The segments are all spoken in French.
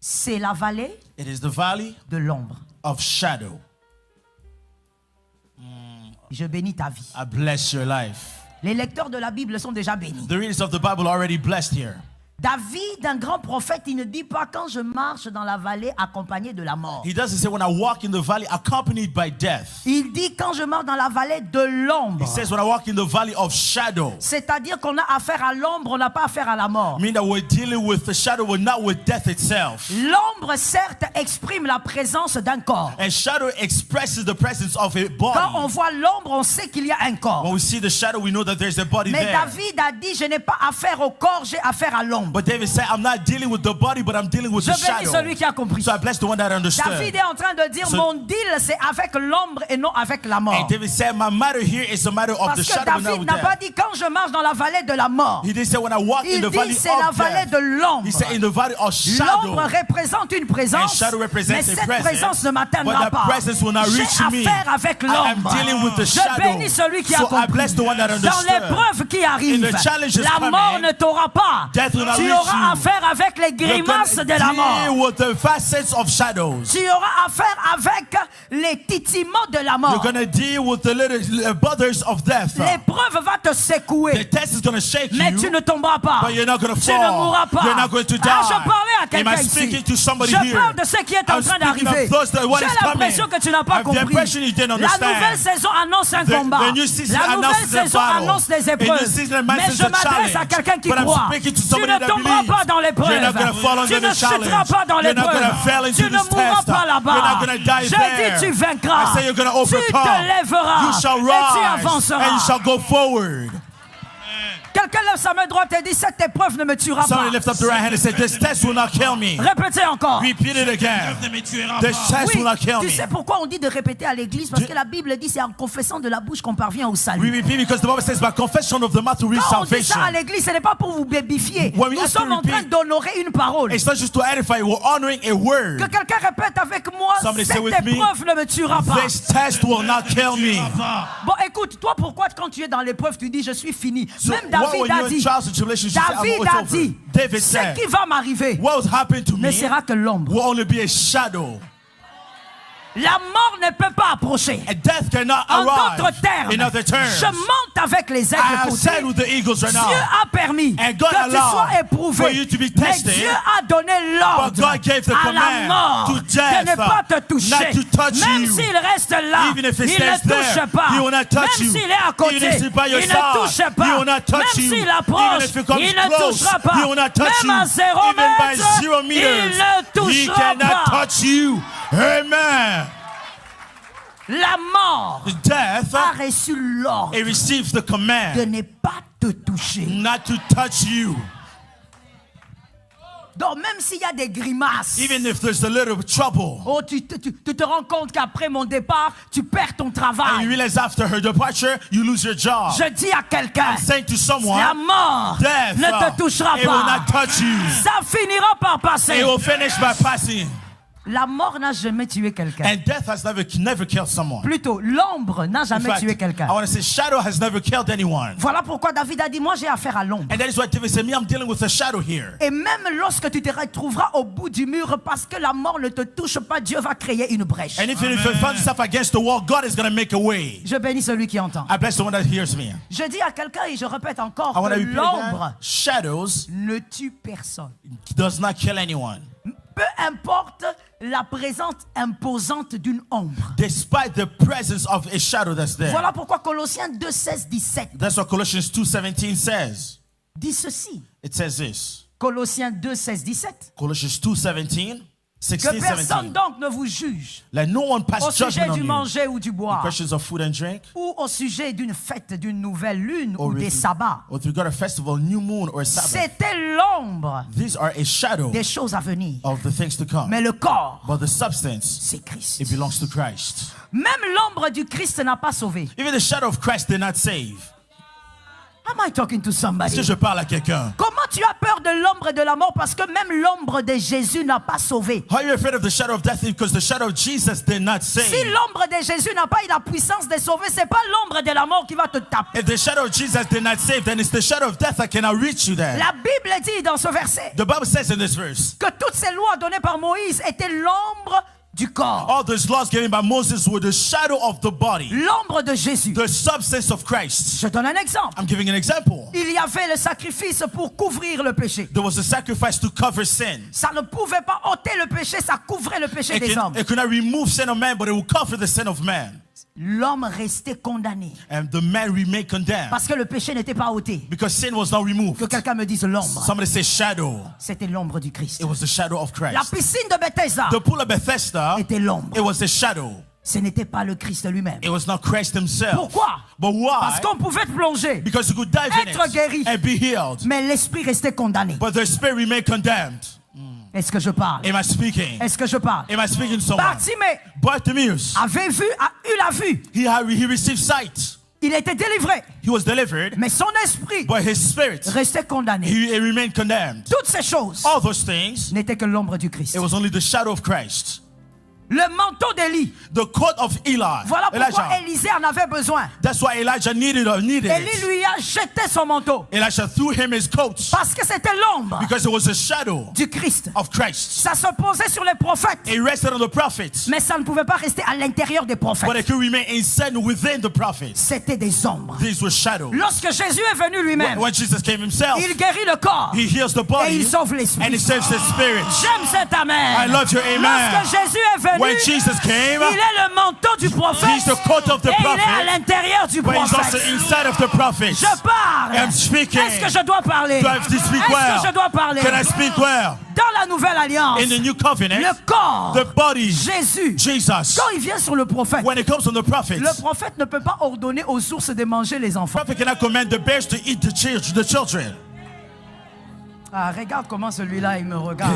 C'est la vallée It is the valley de l'ombre. of shadow. Je bénis ta vie. I bless your life. Les lecteurs de la Bible sont déjà bénis. The readers of the Bible are already blessed here. David, un grand prophète, il ne dit pas quand je marche dans la vallée accompagné de la mort. He doesn't say when I walk in the valley accompanied by death. Il dit quand je marche dans la vallée de l'ombre. He says when I walk in the valley of shadow. C'est-à-dire qu'on a affaire à l'ombre, on n'a pas affaire à la mort. Meaning that we're dealing with the shadow, we're not with death itself. L'ombre, certes, exprime la présence d'un corps. And shadow expresses the presence of a body. Quand on voit l'ombre, on sait qu'il y a un corps. When we see the shadow, we know that there's a body Mais there. David a dit, je n'ai pas affaire au corps, j'ai affaire à l'ombre. But David said, I'm not dealing with the body, but I'm dealing with Je the bénis shadow. celui qui a compris. So I bless the one that understood. David est en train de dire, So- mon deal, c'est avec l'ombre et non avec la mort. And David said, my matter here is a matter of Parce the que shadow, not David with n'a pas death. dit, quand je marche dans la vallée de la mort. He didn't say when I walk in Il the dit, valley c'est la of vallée death. de l'ombre. He said in the valley of shadow. L'ombre représente une présence, And shadow represents mais a cette presence, présence ne but m'atteindra that pas. presence will not J'ai reach me. affaire avec I am l'ombre. dealing with the Je shadow. bénis celui qui a So I compris. bless the one that Dans understood. l'épreuve qui arrive, In the challenges la coming, mort ne t'aura pas. death will not Tu reach auras you. affaire avec les You're gonna grimaces de la mort. deal with the facets of shadows. Tu auras affaire avec les titillements de la You're mort. going to deal with the little brothers of death. L'épreuve va te The secouer, test is going to shake mais you, tu ne tomberas pas. but you're not going to Tu ne fall. mourras pas. You're not going to die. Ah, je parlais à Am quelqu'un I speaking ici. to somebody Je here? parle de ce qui est en I'm train speaking d'arriver. of those that what J'ai is coming. l'impression que tu n'as pas I have the compris. impression you didn't La understand. nouvelle saison annonce un The combat. new season La nouvelle announces a saison battle. annonce des A new épreuves. season Mais announces je a m'adresse à challenge. quelqu'un qui But I'm croit. speaking to Tu somebody ne that tomberas believes. pas dans l'épreuve. You're not going to fall under Tu ne the challenge. chuteras pas dans You're not going to fall l'épreuve. into Tu ne this mourras test. pas You're là-bas. not going to die Je there. dis tu vaincras. I say you're going to Tu overcome. te lèveras. You shall Et tu rise avanceras. and you shall go forward. Quelqu'un lève sa main droite et dit cette épreuve ne me tuera pas. Somebody lift up the right hand and say, this test will not kill me. Répétez encore. Repeat it again. This test Oui, will not kill tu me. sais pourquoi on dit de répéter à l'église? Parce que la Bible dit c'est en confessant de la bouche qu'on parvient au We salut. repeat because the Bible says by confession of the mouth to reach Quand on dit salvation. ça à l'église, ce n'est pas pour vous bébifier. When we Nous have to sommes en train repeat, d'honorer une parole. It's not just to edify, we're honoring a word. Que quelqu'un répète avec moi, Somebody say cette with me, épreuve ne me tuera pas. This test will not kill me. Bon, écoute, toi, pourquoi quand tu es dans l'épreuve, tu dis je suis fini? So Même what David when a you're in dit, trials and tribulations, you say, David it's a over. dit, David ce said, qui va m'arriver what was happening to ne me sera que l'ombre. will only be a shadow. La mort ne peut pas approcher. And death cannot En arrive. d'autres termes, In other terms, je monte avec les I aigles have pour said dire, with the eagles right Dieu now, a permis And God que tu allowed sois for éprouvé. you to be Mais tested. Dieu a donné but l'ordre God gave the à la command mort to death de ne pas te toucher. not to touch Même you. s'il reste là, Even if it il stays ne touche there, pas. he will not touch Même you. s'il est à côté, Even if it's by your il side, ne touche pas. he will not touch Même you. s'il Even approche, if it comes il ne close, touchera pas. he will not touch Même you. à 0 Even by mètres, 0 il meters, ne he touchera cannot pas. touch you. Amen. La mort The death, a reçu l'ordre it receives the de command ne pas te toucher. not to touch you. Donc même s'il y a des grimaces, Even if there's a little trouble. oh, tu te rends compte qu'après mon départ, tu perds ton And you travail. realize after her departure, you lose your job. Je dis à quelqu'un, Saying to la someone, mort death, ne te touchera it will pas. not touch you. Ça finira par passer. It will finish by passing. La mort n'a jamais tué quelqu'un. And death has never killed someone. Plutôt, l'ombre n'a In jamais fact, tué quelqu'un. I want to say shadow has never killed anyone. Voilà pourquoi David a dit, moi j'ai affaire à l'ombre. And that is why David said, me, I'm dealing with a shadow here. Et même lorsque tu te retrouveras au bout du mur, parce que la mort ne te touche pas, Dieu va créer une brèche. And if you find yourself against the wall, God is going to make a way. Je bénis celui qui entend. I bless the one that hears me. Je dis à quelqu'un et je répète encore I want to que repeat l'ombre again. Shadows ne tue personne. does not kill anyone. Peu importe la présence imposante d'une ombre. Despite the presence of a shadow that's there. Voilà pourquoi Colossiens 2, 16, 17 That's what Colossians 2:17 says. dit ceci. It says this. Colossiens 2, 16, 17. Colossians 2:17, Que 16, personne 17. donc ne vous juge Let no one pass au sujet judgment on du you. manger ou du boire, Questions of food and drink, ou au sujet d'une fête, d'une nouvelle lune or ou des sabbats. with regard to festival, new moon, or Sabbath. C'était l'ombre These are a shadow des choses à venir. of the things to come. Mais le corps, But the substance, c'est Christ. it belongs to Christ. Même l'ombre du Christ n'a pas sauvé. Even the shadow of Christ did not save. Am I talking to Est-ce somebody? que je parle à quelqu'un? Comment tu as peur de l'ombre de la mort parce que même l'ombre de Jésus n'a pas sauvé? How are you afraid of the shadow of death? Because the shadow of Jesus did not Si save. l'ombre de Jésus n'a pas eu la puissance de sauver, c'est pas l'ombre de la mort qui va te taper. If the shadow of Jesus did not save, then it's the shadow of death that cannot reach you there. La Bible dit dans ce verset The Bible says in this verse, que toutes ces lois données par Moïse étaient l'ombre du corps, all those laws given by Moses were the shadow of the body, l'ombre de Jésus. the substance of Christ. Je donne un exemple. I'm giving an example. Il y avait le sacrifice pour couvrir le péché. There was a sacrifice to cover sin. Ça ne pouvait pas ôter le péché, ça couvrait le péché des hommes. It could not remove sin of man, but it will cover the sin of man. L'homme restait condamné And the man remained condemned parce que le péché n'était pas ôté. because sin was not Que removed. quelqu'un me dise l'ombre. Somebody say shadow. C'était l'ombre du Christ. It was the shadow of La Christ. piscine de Bethesda The pool of Bethesda, était l'ombre. it was the shadow. Ce n'était pas le Christ lui-même. It was not Christ himself. Pourquoi? But why? Parce qu'on pouvait plonger, Because you could dive in être guéri. it and be healed. mais l'esprit restait condamné. But the spirit remained condemned. Est-ce que je parle? Am I speaking? Est-ce que je parle? Am I speaking to someone? Bartimée Bartimaeus, a eu la vue. he received sight. Il était délivré. He was delivered, Mais son esprit but his spirit, restait condamné. he remained condemned. Toutes ces choses All those things, n'étaient que l'ombre du Christ. it was only the shadow of Christ. Le manteau d'Élie. The coat of Eli. Voilà pourquoi Elijah. Élisée en avait besoin. That's why Elijah needed Élie it. lui a jeté son manteau. Elijah threw him his coat Parce que c'était l'ombre because it was a shadow du Christ. of Christ. Ça se posait sur les prophètes. It rested on the prophets, Mais ça ne pouvait pas rester à l'intérieur des but it prophètes. could remain inside within the prophets. C'était des ombres. These were shadows. Lorsque Jésus est venu lui-même, When Jesus came himself, il guérit le corps he heals the et body il sauve and he l'esprit. saves the spirit. J'aime cet amen. I love your amen. Lorsque Jésus est venu, When Jesus came, il est le manteau du prophète he's the coat of the et il est à prophet, l'intérieur du but he's also prophète. inside of the prophets. Je parle. I'm speaking. Est-ce que je dois parler? Do I have to speak Est-ce well? que je dois parler? Can I speak well? Dans la nouvelle alliance, In the new covenant, le corps, the body, Jésus, Jesus, quand il vient sur le prophète, when it comes from the prophets, le prophète ne peut pas ordonner aux sources de manger les enfants. prophet cannot command the bears to eat the children. Ah, regarde comment celui-là, il me regarde.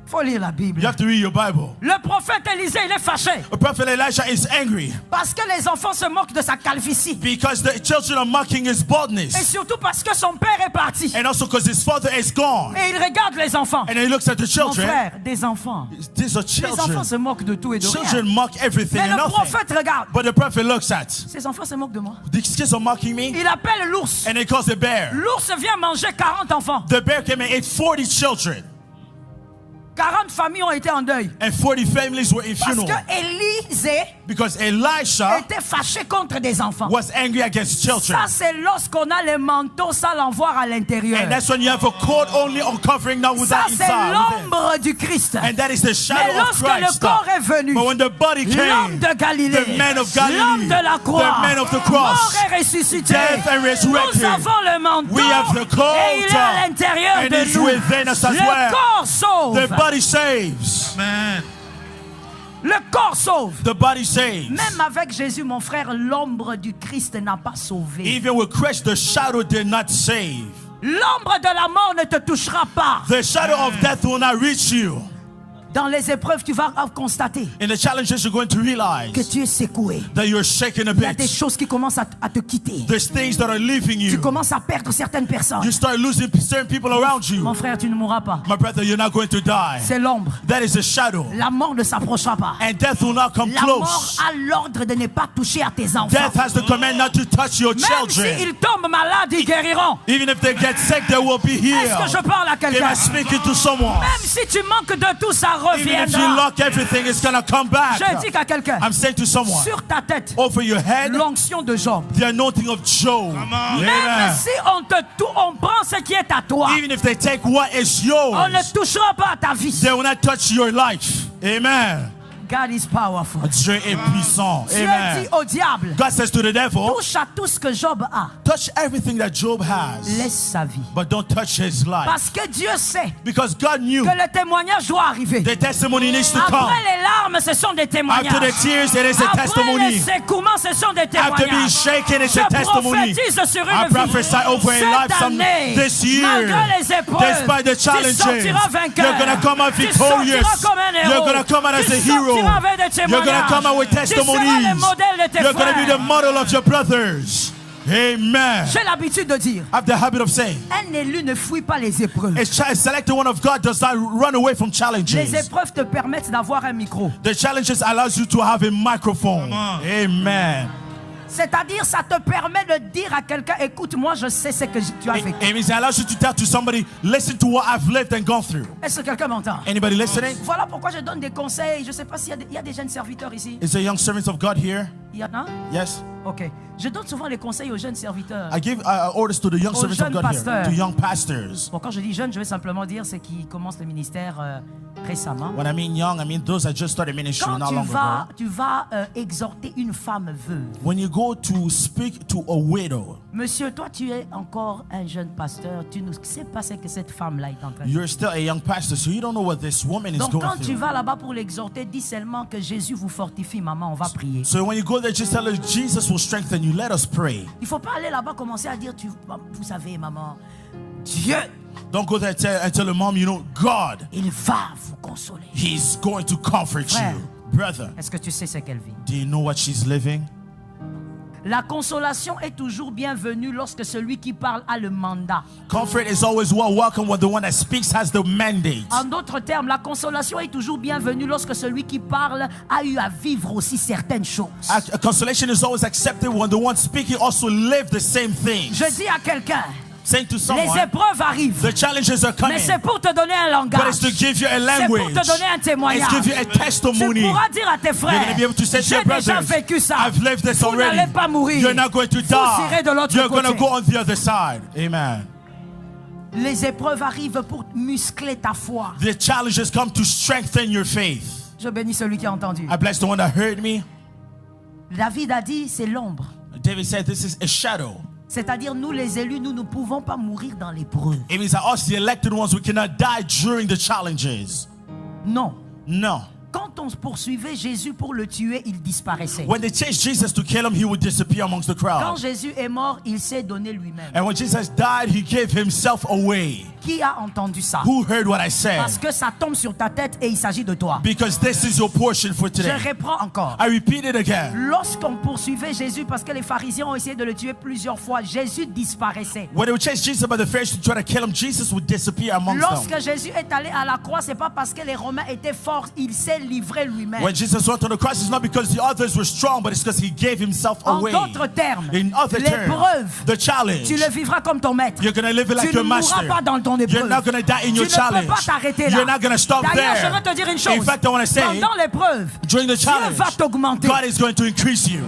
Faut lire la Bible. You have to read your Bible. Le prophète Élisée, il est fâché The prophet Elijah is angry parce que les enfants se moquent de sa calvitie. because the children are mocking his Et boldness, surtout parce que son père est parti. and also because his father is gone. Et il regarde les enfants. And then he looks at the Mon children. frère, des enfants. These are Les enfants children. se moquent de tout et de rien. Children mock everything Mais and le nothing. prophète regarde. But the prophet looks at, Ces enfants se moquent de moi. these kids are mocking me, Il appelle l'ours. and he calls the bear. L'ours vient manger 40 enfants. The bear came and ate 40 children, 40 familles ont été en deuil. and 40 families were in Parce funeral que Élisée because Elisha était fâché contre des enfants. was angry against children. Ça, c'est lorsqu'on a les manteaux sans l'envoir à l'intérieur. And that's when you have a coat only on covering, not Ça, without c'est inside. within. l'ombre du Christ. And that is the Mais shadow of lorsque le Christ. corps est venu, But when the body l'homme came, de Galilée, the man of l'homme Galilee, de la croix, the man of the cross, mort et ressuscité, death and resurrected, nous avons le manteau we have the coat, et il est à l'intérieur and de it's nous. within us as Le well. corps sauve. The body saves. Le corps sauve. The body saves. Même avec Jésus, mon frère, l'ombre du Christ n'a pas sauvé. Even with Christ, the shadow did not save. L'ombre de la mort ne te touchera pas. The shadow of death will not reach you. Dans les épreuves, tu vas constater In the challenges, you're going to que realize tu es secoué. that you're shaken a Il y a des bit. choses qui commencent à te quitter. There's things that are leaving Tu you. commences à perdre certaines personnes. You start losing certain people around you. Mon frère, tu ne mourras pas. My brother, you're not going to die. C'est l'ombre. That is a shadow. La mort ne s'approchera pas. And death will not come La mort close. a l'ordre de ne pas toucher à tes enfants. Death has the command not to touch your Même children. s'ils tombent malades, ils guériront. Even if they get sick, they will be Est-ce que je healed. parle à Am quelqu'un? I speaking to someone? Même si tu manques de tout, ça Even if you reviendra. lock everything, it's gonna come back. Je dis qu'à quelqu'un, I'm saying to someone, sur ta tête, over your head, l'onction de Job. the anointing of Job. Même Amen. si on prend ce qui est à toi, Even if they take what is on yours, ne touchera pas à ta vie. they will not touch your life. Amen. God is powerful. Dieu est puissant. Dieu dit Amen. au diable, God says to the devil, touche à tout ce que Job a. touch everything that Job has, Laisse sa vie. but don't touch his life. Parce que Dieu sait Because God knew que le témoignage doit arriver. the testimony needs to come. Après les larmes, ce sont des témoignages. After the tears, it is a Après les testimony. secouements, ce sont des After being témoignages. shaken, it's Je a testimony. prophétise sur I une vie. prophesy over a life Cette année, this year, malgré les épreuves, despite the tu challenges, sortiras vainqueur. you're going to come out Tu victorious. sortiras comme un héros. You're going to come out as a Tu hero. sortiras avec des You're going to come out with témoignages. Tu seras testimonies. le modèle de tes You're going to be frères. the model of your brothers. Amen. J'ai l'habitude de dire, I have the habit of saying, un élu ne fuit pas les épreuves. a selected one of God does not run away from Les challenges. épreuves te permettent d'avoir un micro. The challenges allows you to have a microphone. Amen. C'est-à-dire, ça te permet de dire à quelqu'un, écoute, moi je sais ce que tu as vécu. It means it allows you to tell to somebody, listen to what I've lived and gone through. Est-ce que quelqu'un m'entend? Anybody listening? Voilà pourquoi je donne des conseils. Je ne sais pas s'il y a des jeunes serviteurs ici. Is there young servants of God here? Il y en a? Yes. Ok. Je donne souvent les conseils aux jeunes serviteurs. I give orders to the young Aux servants of jeunes God pasteurs. here, to young pastors. Bon, quand je dis jeunes, je vais simplement dire c'est qui commencent le ministère récemment. When I mean young, I mean those that just started ministry Quand not long ago. tu vas exhorter une femme veuve. When you go to speak to a widow, Monsieur, toi tu es encore un jeune pasteur. Tu ne sais pas ce que cette femme-là est en train de faire. you're still a young pastor, so you don't know what this woman is Donc going quand tu through. vas là-bas pour l'exhorter, dis seulement que Jésus vous fortifie, maman, on va prier. So when you go there, just tell her Jesus will strengthen you. Let us pray. Il ne faut pas aller là-bas commencer à dire, vous savez, maman, Dieu, Don't go there and tell her mom, you know, God, il va vous consoler. He's going to comfort Frère. you. Brother, Est-ce que tu sais ce qu'elle vit? do you know what she's living? La consolation est toujours bienvenue lorsque celui qui parle a le mandat. Comfort is always welcome when the one that speaks has the mandate. En d'autres termes, la consolation est toujours bienvenue lorsque celui qui parle a eu à vivre aussi certaines choses. Consolation is always accepted when the one speaking also lived the same thing. Je dis à quelqu'un, Saying to les someone, épreuves arrivent, the challenges are coming, mais c'est pour te donner un but langage. it's to give you a C'est pour language. te donner un It's témoignage. to give you a Tu testimony. pourras dire à tes You're frères, going to be able to say to j'ai your déjà brothers, vécu ça. I've lived this Vous already. n'allez pas mourir. You're not going to Vous irez de die. l'autre You're going to côté. go on the other side. Amen. Les épreuves arrivent pour muscler ta foi. The challenges come to strengthen your faith. Je bénis celui qui a entendu. I bless the one that heard me. David a dit, c'est l'ombre. David said, this is a shadow. C'est-à-dire, nous les élus, nous ne pouvons pas mourir dans l'épreuve. It means that us, the elected ones, we cannot die during the challenges. Non. No. Quand on poursuivait Jésus pour le tuer, il disparaissait. When they chased Jesus to kill him, he would disappear amongst the Quand crowd. Jésus est mort, il s'est donné lui-même. And when Jesus died, he gave himself away. Qui a entendu ça? Who heard what I said? Parce que ça tombe sur ta tête et il s'agit de toi. Because this is your portion for Je today. reprends encore. I repeat it again. Lorsqu'on poursuivait Jésus, parce que les pharisiens ont essayé de le tuer plusieurs fois, Jésus disparaissait. When they would chase Jesus by the Pharisees to try to kill him, Jesus would disappear amongst them. Lorsque Jésus est allé à la croix, c'est pas parce que les Romains étaient forts, il s'est livré lui-même. When Jesus went on the cross, it's not because the others were strong, but it's because he gave himself En away. d'autres termes, In other l'épreuve, terms, the challenge, tu le vivras comme ton maître. you're going to live it like Tu ne your master. mourras pas dans ton épreuve. You're not going to die in Tu your ne challenge. peux pas t'arrêter là. You're not going to stop D'ailleurs, there. je veux te dire une chose. In fact, I want to say, Pendant l'épreuve, during the Dieu challenge, va t'augmenter. God is going to increase you.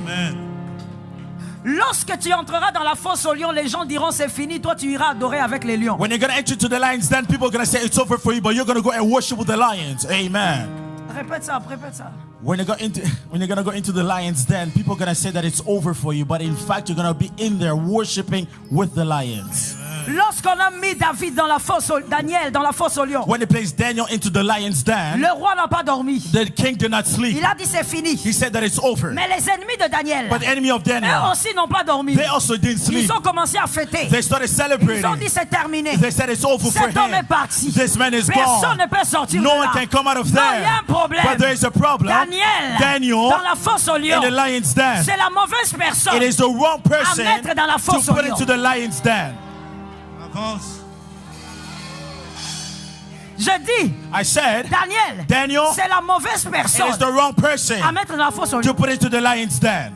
Lorsque tu entreras dans la fosse aux lions, les gens diront c'est fini, toi tu iras adorer avec les lions. When you're going to enter to the lions, then people are going to say it's over for you, but you're going to go and worship with the lions. Amen. Répète ça, répète ça. When you're going to go into the lions, then people are going to say that it's over for you, but in fact, you're going to be in there worshiping with the lions. Lorsqu'on a mis David dans la fosse, Daniel dans la fosse aux lions, When they placed Daniel into the lion's den, le roi n'a pas dormi. the king did not sleep. Il a dit c'est fini. He said that it's over. Mais les ennemis de Daniel, But the enemy of eux Daniel, aussi n'ont pas dormi. they also didn't sleep. Ils ont commencé à fêter. They started Ils ont celebrating. dit c'est terminé. They said it's over for Cet homme est him. parti. This man is Personne gone. ne peut sortir No de one là. can come out of Non, il y a there. un problème. But there is a problem. Daniel, dans la fosse aux lions, in the lion's den, c'est la mauvaise personne it is the wrong person mettre dans la to fosse aux put lions. into the lion's den. Je dis, I said, Daniel, c'est la mauvaise it personne is the wrong person à mettre dans la fosse aux to lions. put into the lion's den.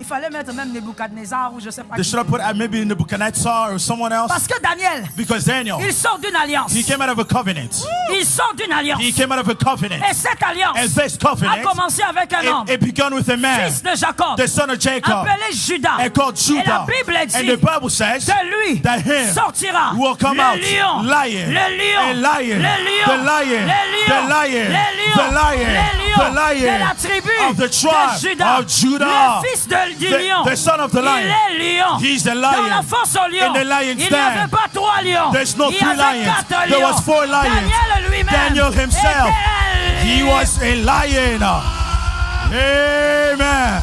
Il fallait mettre même Nebuchadnezzar ou je sais pas They qui. should have put maybe Nebuchadnezzar or someone else. Parce que Daniel, Because Daniel, il sort d'une alliance. he came out of a covenant. Il sort d'une alliance. He came out of a covenant. Et cette alliance And this a covenant, commencé avec un homme, it began with a man, fils de Jacob, the son of Jacob, appelé Judas. and called Et la Judah. Bible dit And the Bible says de lui that him sortira will come le out lion, lion, le lion, a lion, le lion, the lion, le the lion, lion, le lion, the lion, le lion the lion de la tribu of the tribe de Judas, of Judah, le fils du lion. the son of the lion. Il est lion. He's the Dans lion. la fosse aux lions, In the lion's il n'y den, avait pas 3 lions. there's no Il y 3 avait lions. 4 There lions. was 4 lions. Daniel lui-même Daniel himself, était un he lion. was a lion. Amen.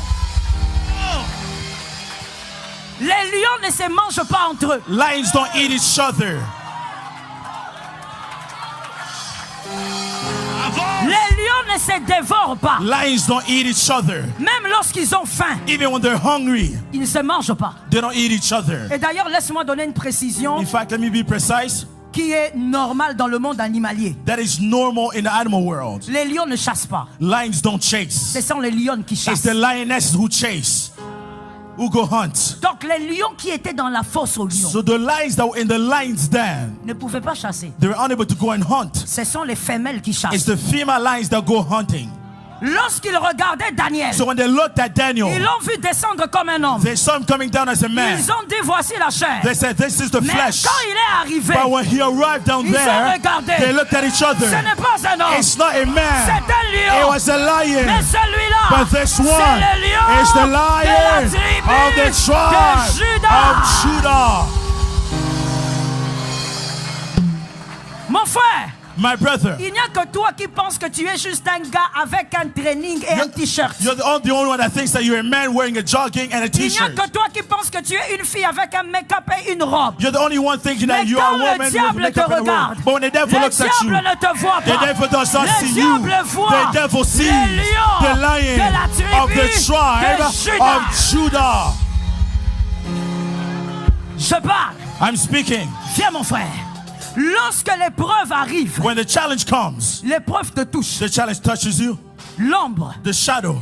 Les lions ne se mangent pas entre eux. Lions don't eat each other. Les lions ne se dévorent pas. Lions don't eat each other. Même lorsqu'ils ont faim, Even when they're hungry, ils ne se mangent pas. they don't eat each other. Et d'ailleurs, laisse-moi donner une précision In fact, let me be precise. qui est normale dans le monde animalier. That is normal in the animal world. Les lions ne chassent pas. Lions don't chase. Ce sont les lions qui It's chassent. the lionesses who chase, who go hunt. Donc les lions qui étaient dans la fosse aux lions So the lions that were in the lion's den, ne pouvaient pas chasser. they were unable to go and hunt. Ce sont les femelles qui It's chassent. the female lions that go hunting. Lorsqu'ils regardaient Daniel, So when they looked at Daniel, ils l'ont vu descendre comme un homme. they saw him coming down as a man. Ils ont dit voici la chair. They said, this is the Mais flesh. quand il est arrivé, But when he arrived down ils ont there, regardé. they looked at each other. Ce n'est pas un homme, It's not a c'est man. un It lion. was a lion. Mais celui-là, But this c'est one le lion is the de la lion tribu of the de tribe Juda. of Judah. Mon frère, My brother, il n'y a que toi qui penses que tu es juste un gars avec un training et un t-shirt. you're the only one that thinks that you're a man wearing a jogging and a Il n'y a t-shirt. que toi qui penses que tu es une fille avec un make-up et une robe. You're the only one thinking that Mais you are a quand woman le with diable te makeup and a robe. regarde, But when the devil le looks at you, diable ne te voit the pas. devil does not Le see you. diable voit The devil sees le lion the de la lion tribu of the tribe de Juda. of Judah. Je parle. I'm speaking. Viens mon frère. Lorsque l'épreuve arrive, When the challenge comes, l'épreuve te touche. the challenge touches you. L'ombre The shadow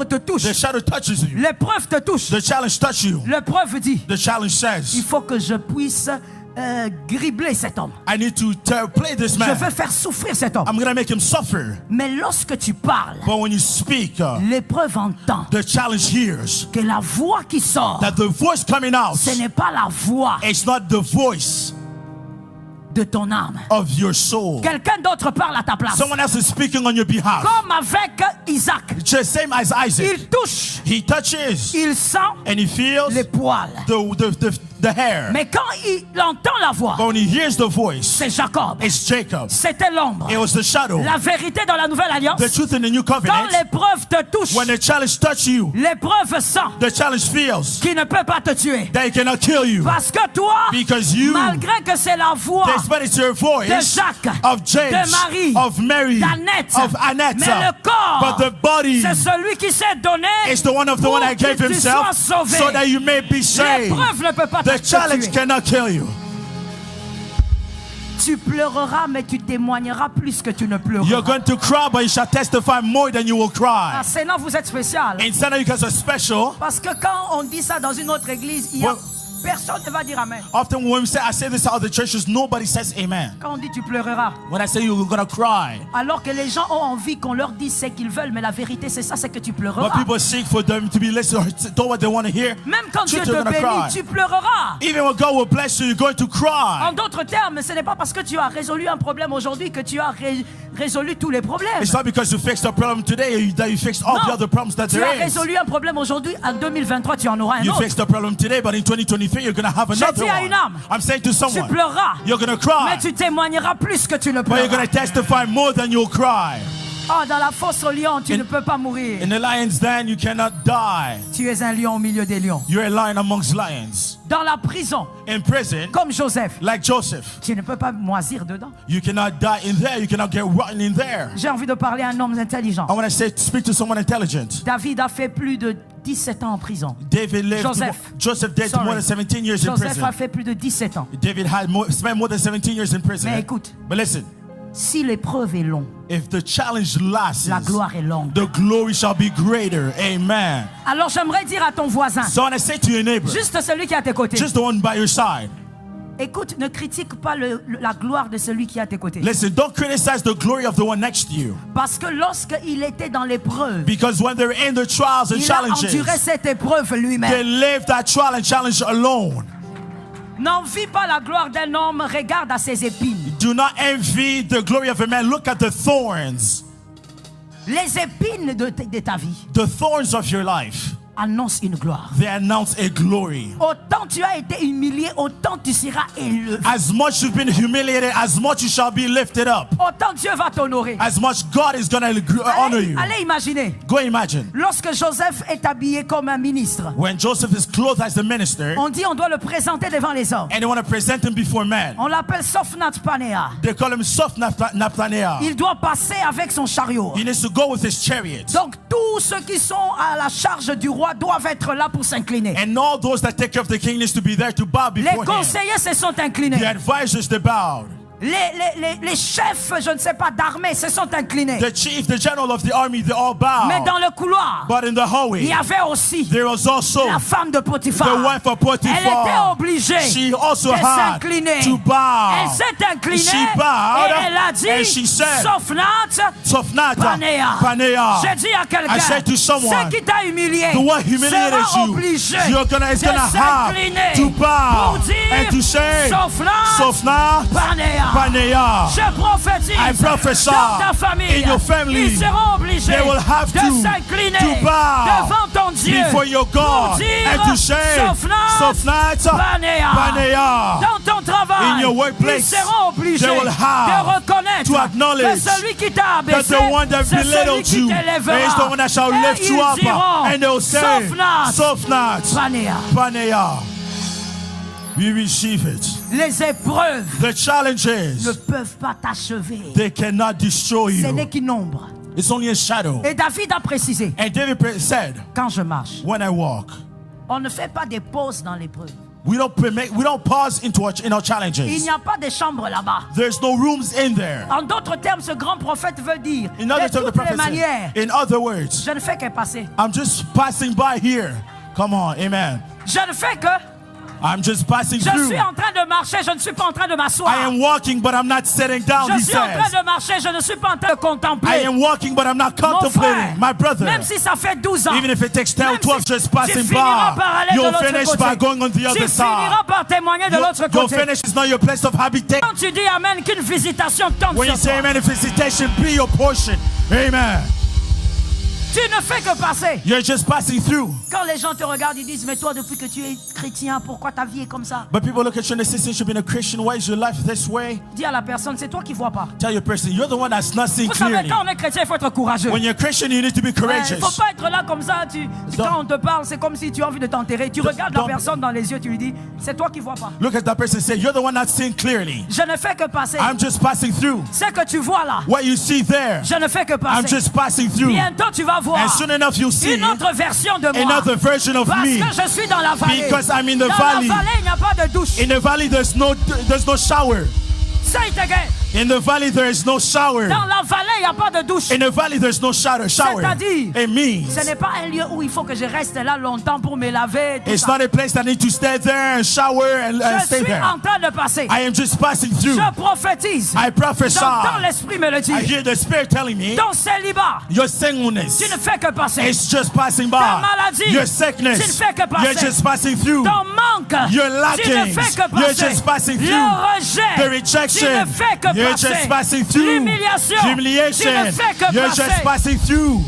te touche. The shadow touches you. L'épreuve te touche. The challenge touches you. L'épreuve dit, The challenge il says, faut que je puisse gribler cet homme. I need to play this Je man. veux faire souffrir cet homme. I'm going to make him suffer. Mais lorsque tu parles, But when you speak, l'épreuve entend the challenge hears que la voix qui sort, that the voice coming out, ce n'est pas la voix it's not the voice de ton âme. of your soul. Quelqu'un d'autre parle à ta place. Someone else is speaking on your behalf. Comme avec Isaac, Just same as Isaac. il touche, He touches il sent and he feels les poils. the hair. Mais quand il entend la voix, But when he hears the voice, c'est Jacob. it's Jacob. C'était l'ombre. It was the shadow. La vérité dans la nouvelle alliance, The truth in the new quand covenant. l'épreuve te touche, When the challenge touches you, l'épreuve sent the challenge feels qu'il ne peut pas te tuer. that it cannot kill you. Parce que toi, Because you, malgré que c'est la voix despite it's your voice de Jacques, of James, de Marie, of Mary, d'Annette, of Annette, mais le corps, but the body c'est celui qui s'est donné is the one of the pour one that gave que tu himself sois sauvé. so that you may be saved. L'épreuve ne peut pas te The challenge tuer. cannot kill you. Tu pleureras, mais tu témoigneras plus que tu ne pleureras. You're going to cry, but you shall testify more than you will cry. Ah, Sénat, vous êtes spécial. Instead of you guys are special. Parce que quand on dit ça dans une autre église, il y a Well- personne ne va dire amen. Often when we say, I say this out of the churches, nobody says amen. Quand on dit tu pleureras, When I say you're going to cry, alors que les gens ont envie qu'on leur dise ce qu'ils veulent, mais la vérité c'est ça, c'est que tu but pleureras. people seek for them to be listened or do what they want to hear. Même quand Dieu Truth, te you're gonna bénit, cry. tu pleureras. Even when God will bless you, you're going to cry. En d'autres termes, ce n'est pas parce que tu as résolu un problème aujourd'hui que tu as résolu tous les problèmes. It's not because you fixed a problem today that you fixed all the Non, other problems that tu there as is. résolu un problème aujourd'hui, en 2023 tu en auras un You autre. fixed a problem today, but in 2023 you're going to have another dis à one. une âme, I'm saying to Tu someone, pleureras, you're going to cry, mais tu témoigneras plus que tu ne but you're going pleureras. to testify more than you'll cry. Oh, dans la fosse au lion, tu ne peux pas mourir. In the lion's den, you cannot die. Tu es un lion au milieu des lions. You're a lion amongst lions. Dans la prison, In prison, comme Joseph, like Joseph, tu ne peux pas moisir dedans. you cannot die in there. You cannot get rotten in there. J'ai envie de parler à un homme intelligent. I want to speak to someone intelligent. David a fait plus de 17 ans en prison. David lived. Joseph. did more than 17 years in Joseph prison. a fait plus de 17 ans. David spent more than 17 years in prison. Mais écoute, But listen, si l'épreuve est longue, if the challenge lasts, la gloire est longue. the glory shall be greater. Amen. Alors j'aimerais dire à ton voisin, So I want to say to your neighbor, juste celui qui est à tes côtés, just the one by your side, écoute, ne critique pas la gloire de celui qui est à tes côtés. listen, don't criticize the glory of the one next to you. Parce que lorsqu'il était dans l'épreuve, Because when they're in the trials and il a challenges, enduré cette épreuve they lui-même. live that trial and challenge alone. N'envie pas la gloire d'un homme, regarde à ses épines. Do not envy the glory of a man. Look at the thorns. Les épines de ta vie. The thorns of your life. annonce une gloire. They announce a glory. Autant tu as été humilié, autant tu seras élevé. As much you've been humiliated, as much you shall be lifted up. Autant Dieu va t'honorer. As much God is going to honor you. Allez imaginer. Go imagine. Lorsque Joseph est habillé comme un ministre, When Joseph is clothed as the minister, on dit on doit le présenter devant les hommes. and they want to present him before men. On l'appelle Sophnat Panéa. They call him Naphthanea. Il doit passer avec son chariot. He needs to go with his chariot. Donc tous ceux qui sont à la charge du roi doivent être là pour s'incliner. And all those that take care of the king needs to be there to bow Les before him. conseillers se sont inclinés. The advisors, they bowed. Les chefs, je ne sais pas, d'armée se sont inclinés. The chief, the general of the army, they all bowed. Mais dans le couloir, But in the il hallway, y avait aussi there was also la femme de Potiphar. the wife of Potiphar. Elle était obligée She also de had s'incliner. to bow. Elle s'est inclinée She bowed, et elle a and dit, she said, Sophnat Sophnata, Panéa. Panea. J'ai dit à I quelqu'un, said to someone, ce qui t'a humilié the one humiliated sera you, obligé you're gonna have s'incliner to bow pour dire, and to say, Sophnat Sophnat Panéa. Panea. Je prophétise I prophesy dans ta famille, in your family, ils seront obligés they will have de to s'incliner bow devant ton Dieu before your pour God dire and to say, Sophnat Panéa. Panea. Dans ton travail, In your workplace, ils seront obligés they will have de reconnaître to acknowledge que celui qui t'a that abaissé, the one that c'est celui belittled qui you t'élèvera. is the one that shall Et lift you ils up. diront, And they'll say, Sophnat Panéa. Panea. We receive it. Les épreuves The ne challenges, peuvent pas t'achever. they cannot destroy Ce n'est you. qu'une ombre. It's only a shadow. Et David a précisé, And David said, quand je marche, when I walk, on ne fait pas des pauses dans l'épreuve. we don't pause in our Il challenges. n'y a pas de chambre là-bas. There's no rooms in there. En d'autres termes, ce grand prophète veut dire, In other de terms, the toutes les prophet manières, said, in other words, je ne fais que passer. I'm just passing by here. Come on, amen. Je ne fais que, I'm just passing je through. suis en train de marcher, je ne suis pas en train de I m'asseoir. am walking, but I'm not sitting down, Je he suis en train says. de marcher, je ne suis pas en train de I contempler. am walking, but I'm not Mon frère, contemplating. My brother, même si ça fait 12 ans, even if it takes 10 or même 12 si just tu passing finiras by, par aller de you'll l'autre finish côté. by going on the Tu other finiras side. par témoigner de l'autre Your côté. finish is not your place of habitation. Quand tu dis Amen, qu'une visitation tombe When you sur say toi. amen, if visitation be your portion, amen. Tu ne fais que passer. You're just passing through. Quand les gens te regardent, ils disent, mais toi, depuis que tu es chrétien, pourquoi ta vie est comme ça? But people look at you and they say, since you've been a Christian, why is your life this way? Dis à la personne, c'est toi qui vois pas. Tell your person, you're the one that's not seeing Vous savez, clearly. quand on est chrétien, il faut être courageux. When you're Christian, you need to be Il ne courageous. faut pas être là comme ça. Quand on te parle, c'est comme si tu as envie de t'enterrer. Tu regardes la don't- personne dans les yeux, tu lui dis, c'est toi qui vois pas. Look at that person and say, you're the one not seeing clearly. Je ne fais que passer. I'm just passing through. Ce que tu vois là, What you see there, je ne fais que I'm passer. just passing through. Bientôt, tu vas voir And soon enough, you'll see une autre version de moi. another version of Parce me. que je suis dans la vallée. Because I'm in the Dans valley. la vallée, il n'y a pas de douche. In the valley, there's no shower. Say it again. In the valley, there is no shower. Dans la vallée, il n'y a pas de douche. In the valley, there's no shower. C'est-à-dire, It means ce n'est pas un lieu où il faut que je reste là longtemps pour me laver. Tout it's ça. not a place that I need to stay there and shower and Je stay suis there. en train de passer. I am just passing through. Je prophétise. I prophesy. J'entends l'esprit me le I dire. hear the Spirit telling me Ton célibat, your singleness tu ne fais que passer. is just passing by. Ta maladie, Your tu sickness, ne fais que passer. you're just passing through. Ton manque, You're tu ne lacking. fais que You're passer. just passing through. Le rejet, The rejection, tu ne fais que you're passer. just passing through. L'humiliation, Humiliation, tu ne fais que you're passer. just passing through.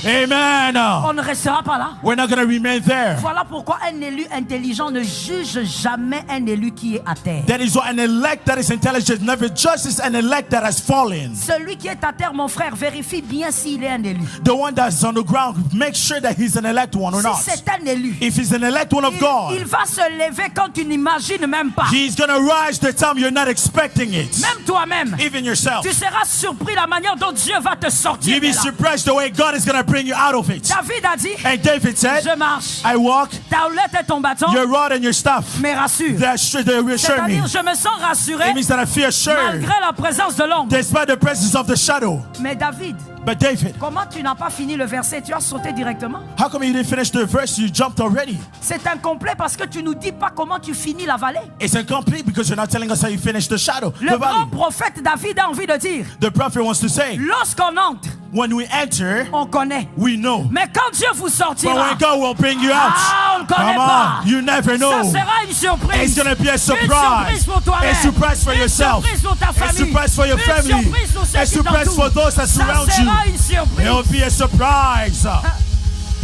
Amen. On ne restera pas là. We're not going to remain there. Voilà pourquoi un élu intelligent ne juge jamais un élu qui est à terre. That is why an elect that is intelligent never judges an elect that has fallen. Celui qui est à terre, mon frère, vérifie bien s'il est un élu. The one that's on the ground, make sure that he's an elect one or Si not. c'est un élu, If he's an elect one of God, il va se lever quand tu n'imagines même pas. he's going to rise the time you're not expecting it. Même toi-même, Even yourself. tu seras surpris la manière dont Dieu va te sortir. You'll de be là. surprised the way God is going to bring you out of it. David a dit, And David said, je marche, I walk, ta houlette et ton bâton your rod and your staff, me rassurent. they reassure me. C'est-à-dire, je me sens rassuré It means that I feel assured malgré la présence de l'ombre. despite the presence of the shadow. Mais David, But David, comment tu n'as pas fini le verset? Tu as sauté directement. how come you didn't finish the verse? You jumped already. C'est incomplet parce que tu nous dis pas comment tu finis la vallée. It's incomplete because you're not telling us how you finish the shadow, Le the valley. grand prophète David a envie de dire, The prophet wants to say, lorsqu'on entre, when we enter, on connaît. we know. Mais quand Dieu vous But sortira, when God will bring you out, on ne connaît come pas. on, you never know. Ça sera une surprise. It's going to be a Une surprise. surprise pour toi-même. A surprise for Une yourself. surprise pour ta A famille. surprise for your Une family. surprise pour ceux A qui surprise for t'entourent. those that Ça surround sera une you. surprise. It will be a surprise.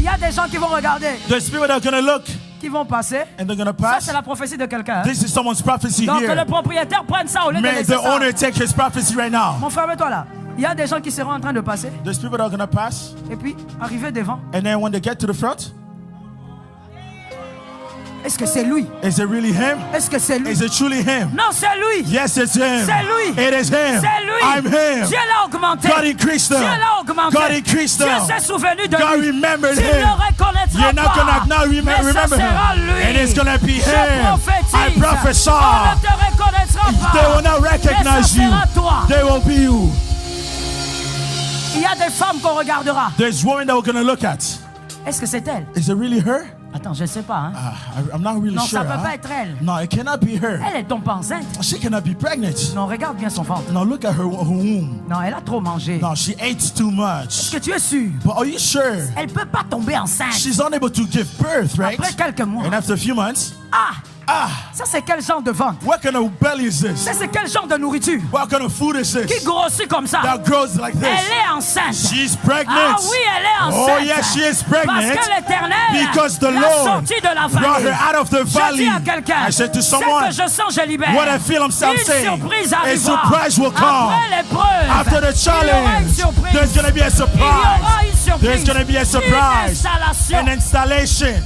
Il y a des gens qui vont regarder, There's people that are going to look qui vont passer. and they're going to Ça, pass. c'est la prophétie de quelqu'un. Hein? This is someone's prophecy Donc, que le here. propriétaire prenne ça au lieu de May laisser the ça. owner take his prophecy right now. Mon frère, mets-toi là. Il y a des gens qui seront en train de passer There's people that are going to pass. et puis arriver devant. And then when they get to the front, Est-ce que c'est lui? is it really him? Est-ce que c'est lui? Is it truly him? Non, c'est lui. Yes, it's him. C'est lui. It is him. C'est lui. I'm him. Dieu l'a augmenté. God increased Dieu him. l'a augmenté. God increased Dieu him. s'est souvenu de God lui. remembered Tu ne him. le reconnaîtras You're not going pas. to now Mais ça remember sera him. lui. And it's going to be Je him. prophétise. I prophesy. On ne te reconnaîtra pas. They will not Mais recognize ça you. sera toi. They will be you. Il y a des femmes qu'on regardera. There's women that we're going to look at. Est-ce que c'est elle? Is it really her? Attends, je ne sais pas. Hein? I'm not really Non, sure. ça ne peut huh? pas être elle. No, it cannot be her. Elle est donc pas enceinte. She cannot be pregnant. Non, regarde bien son ventre. No, look at her womb. Non, elle a trop mangé. No, she ate too much. Est-ce que tu es sûr? But are you sure? Elle ne peut pas tomber enceinte. She's unable to give birth, right? Après quelques mois. And after a few months, Ça c'est quel genre de ventre? what kind of belly is this? Ça c'est quel genre de nourriture? What kind of food is Qui this? grossit comme ça? That grows like this. Elle est enceinte. She's pregnant. Ah oui, elle est enceinte. Oh yes, she is pregnant. Parce que l'Éternel Because the l'a Lord sortie de la brought vallée. her out of the Je dis valley. à quelqu'un, I said to ce someone, que je sens, je libère. what I feel I'm Une saying, surprise a arrivera. surprise will come. Après l'épreuve, After the il y aura une challenge, surprise. there's going to be a Il y aura une surprise. surprise. There's going to be a Une surprise. installation. An installation.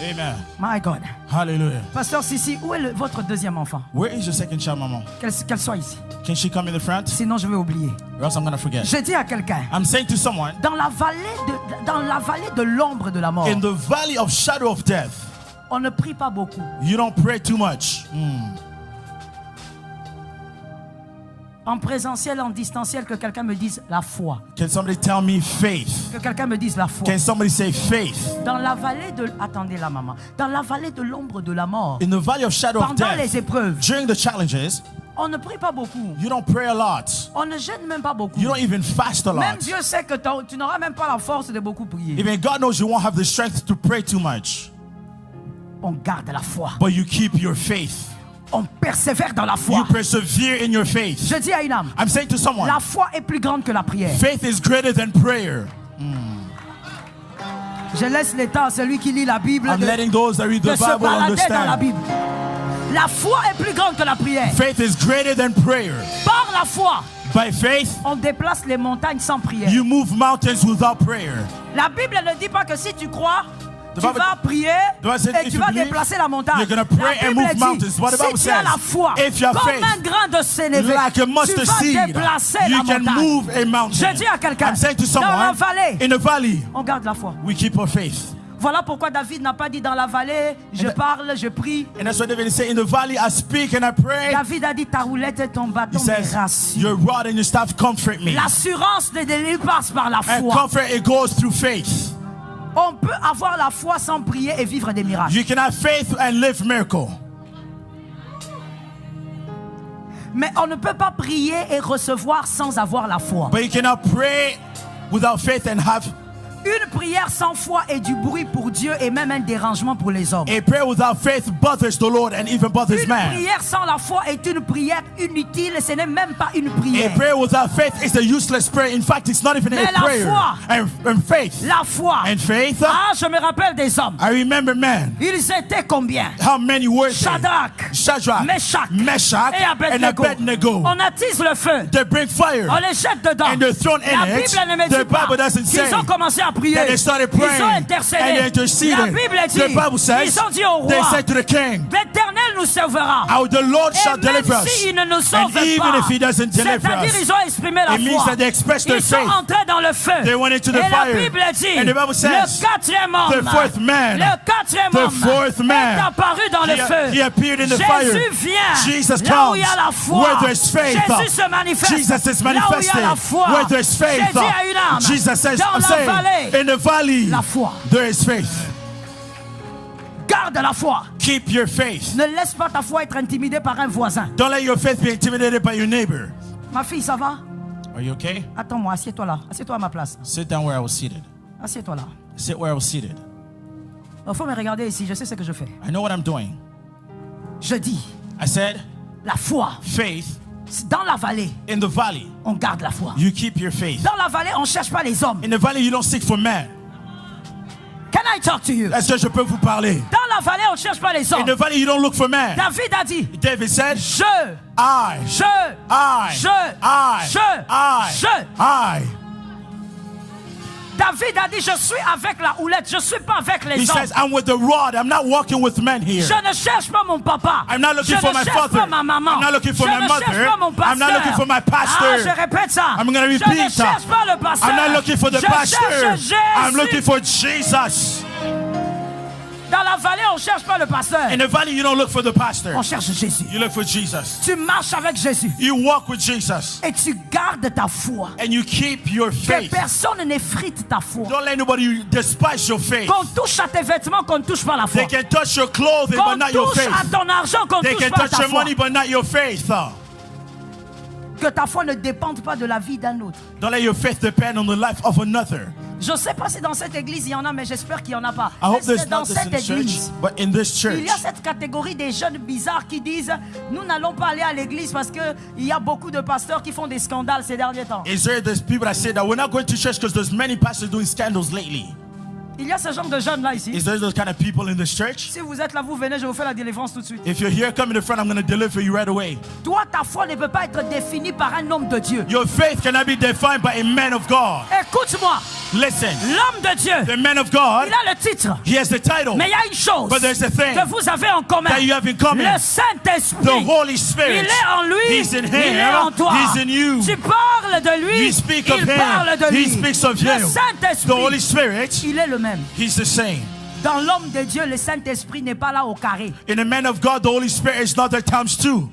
Amen. My God. Hallelujah. Pasteur Sissi, où est votre deuxième enfant? Where is your second child, Mama? Qu'elle soit ici. Can she come in the front? Sinon, je vais oublier. Or else I'm going to forget. Je dis à quelqu'un, I'm saying to someone, dans la vallée de l'ombre de la mort, in the valley of shadow of death, on ne prie pas beaucoup. you don't pray too much. En présentiel, en distanciel, que quelqu'un me dise la foi. Can somebody tell me faith? Que quelqu'un me dise la foi. Can somebody say faith? Dans la vallée de... Attendez là, maman. Dans la vallée de l'ombre de la mort, In the valley of shadow of pendant les death, épreuves, during the challenges, on ne prie pas beaucoup. you don't pray a lot. On ne jeûne même pas beaucoup. You don't even fast a Même lot. Dieu sait que tu n'auras même pas la force de beaucoup prier. Even God knows you won't have the strength to pray too much. On garde la foi. But you keep your faith. On persévère dans la foi. You persevere in your faith. Je dis à une âme, I'm saying to someone, la foi est plus grande que la prière. faith is greater than prayer. Je laisse l'état à celui qui lit la Bible I'm de letting those that read the se Bible balader dans la understand. Bible. La foi est plus grande que la prière. Faith is greater than prayer. Par la foi, By faith, on déplace les montagnes sans prière. you move mountains without prayer. La Bible ne dit pas que si tu crois, tu Bible- vas prier The Bible said et if tu you vas believe, déplacer la montagne. you're gonna pray La and Bible move dit, mountains. What the Bible si tu as says, la foi, if you have comme faith, un grain de sénévé, like a tu mustard vas seed, déplacer la you can montagne. move a mountain. Je dis à quelqu'un, I'm saying to dans la someone, vallée, in the valley, on garde la foi. we keep our faith. Voilà pourquoi David n'a pas dit dans la vallée, je And- parle, je prie. And that's what David said, in the valley I speak and I pray. David a dit, ta roulette et ton He bâton me says, rassurent. your rod and your staff comfort me. L'assurance de Dieu passe par la And foi. comfort, it goes through faith. On peut avoir la foi sans prier et vivre des miracles. You can have faith and live miracle. Mais on ne peut pas prier et recevoir sans avoir la foi. But you cannot pray without faith and have Une prière sans foi est du bruit pour Dieu et même un dérangement pour les hommes. a prayer without faith bothers the Lord and even bothers Une man. prière sans la foi est une prière inutile, ce n'est même pas une A prière. prayer without faith is a useless prayer. In fact, it's not even Mais a la prayer. foi. And faith. La foi. And faith. Ah, je me rappelle des hommes. I remember, man, Ils étaient combien? how many were they? Shadrach, Shadrach, Meshach, Meshach, et and Abednego. Abednego. On attise le feu. They bring fire. On les jette dedans. And they're thrown in La it. Bible ne me The dit pas Bible doesn't say qu'ils ont commencé à prier. that they started Ils ont praying intercédé. and they interceded. La Bible dit, The Bible says ils ont dit au they roi, said to the king, l'Éternel nous sauvera. the Lord shall Et même deliver us. s'il ne nous sauve And even pas, if he doesn't deliver c'est-à-dire us, ils ont exprimé la it means foi. that they expressed their Ils sont faith. entrés dans le feu. They went into the Et la fire. Bible dit, And the Bible says, le quatrième homme, the fourth man, le quatrième the homme fourth man, est apparu dans le feu. he appeared in the Jésus fire. vient Jesus là où il y comes a la foi. where there's faith. Jésus se manifeste Jesus is là où il y manifested a la foi. where there's faith. J'ai dit à une âme, Jesus says, dans I'm la saying, vallée, in the valley, la foi. there is faith. Garde la foi. Keep your faith. Ne laisse pas ta foi être intimidée par un voisin. Don't let your faith be intimidated by your neighbor. Ma fille, ça va? Are you okay? Attends-moi, assieds-toi là. Assieds-toi à ma place. Sit down where I was seated. Assieds-toi là. Sit where I was seated. Il faut me regarder ici, je sais ce que je fais. I know what I'm doing. Je dis, I said, la foi faith Dans la vallée, In the valley, on garde la foi. you keep your faith. Dans la vallée, on ne cherche pas les hommes. In the valley, you don't seek for men. Can I talk to you? Est-ce que je peux vous parler? Dans la vallée, on ne cherche pas les In hommes. the valley, you don't look for men. David a dit, David said, I. I. David a dit, je suis avec la houlette, je ne suis pas avec les He hommes. says, I'm with the rod. I'm not walking with men here. Je ne cherche pas mon papa. I'm not looking je for ne my cherche father. pas ma maman. I'm not looking for je my ne mother. cherche pas mon pasteur. I'm not looking for my pastor. Ah, je répète ça. I'm going to je repeat ne cherche pas le pasteur. I'm not looking for the je pastor. cherche Jésus. I'm looking for Jesus. Dans la vallée, on ne cherche pas le pasteur. In the valley, you don't look for the pastor. On cherche Jésus. You look for Jesus. Tu marches avec Jésus. You walk with Jesus. Et tu gardes ta foi. And you keep your Que faith. personne n'effrite ta foi. Don't let anybody despise your faith. Qu'on touche à tes vêtements, qu'on ne touche pas la foi. They can touch your clothing, Qu'on but not your touche faith. à ton argent, qu'on ne They touche can pas à touch ta your foi. money, but not your faith. Que ta foi ne dépende pas de la vie d'un autre. Don't let your faith depend on the life of another. Je ne sais pas si dans cette église il y en a, mais j'espère qu'il n'y en a pas. I hope Est-ce there's que dans not this cette in the church, église, but in this church, il y a cette catégorie des jeunes bizarres qui disent nous n'allons pas aller à l'église parce qu'il y a beaucoup de pasteurs qui font des scandales ces derniers temps. is there these people that say that we're not going to church because there's many pastors doing scandals lately? Il y a ce genre de jeunes là ici. Is there those kind of people in this church? Si vous êtes là, vous venez, je vous fais la délivrance tout de suite. If you're here, come in the front, I'm going to deliver you right away. Toi, ta foi ne peut pas être définie par un homme de Dieu. Your faith cannot be defined by a man of God. Écoute-moi, Listen, l'homme de Dieu, the man of God, il a le titre. he has the title, Mais il y a une chose but there's a thing que vous avez en commun. that you have in common. Le Saint-Esprit. The Holy Il Spirit. est en lui, He's in il est him. en toi. He's in you. Tu parles de lui, You speak of il parle de him. lui. He speaks of Le you. The Saint-Esprit, Holy Spirit, il est le même. he's the same. Dans l'homme de Dieu, le Saint-Esprit n'est pas là au carré. In the man of God, the Holy Spirit is not there times two.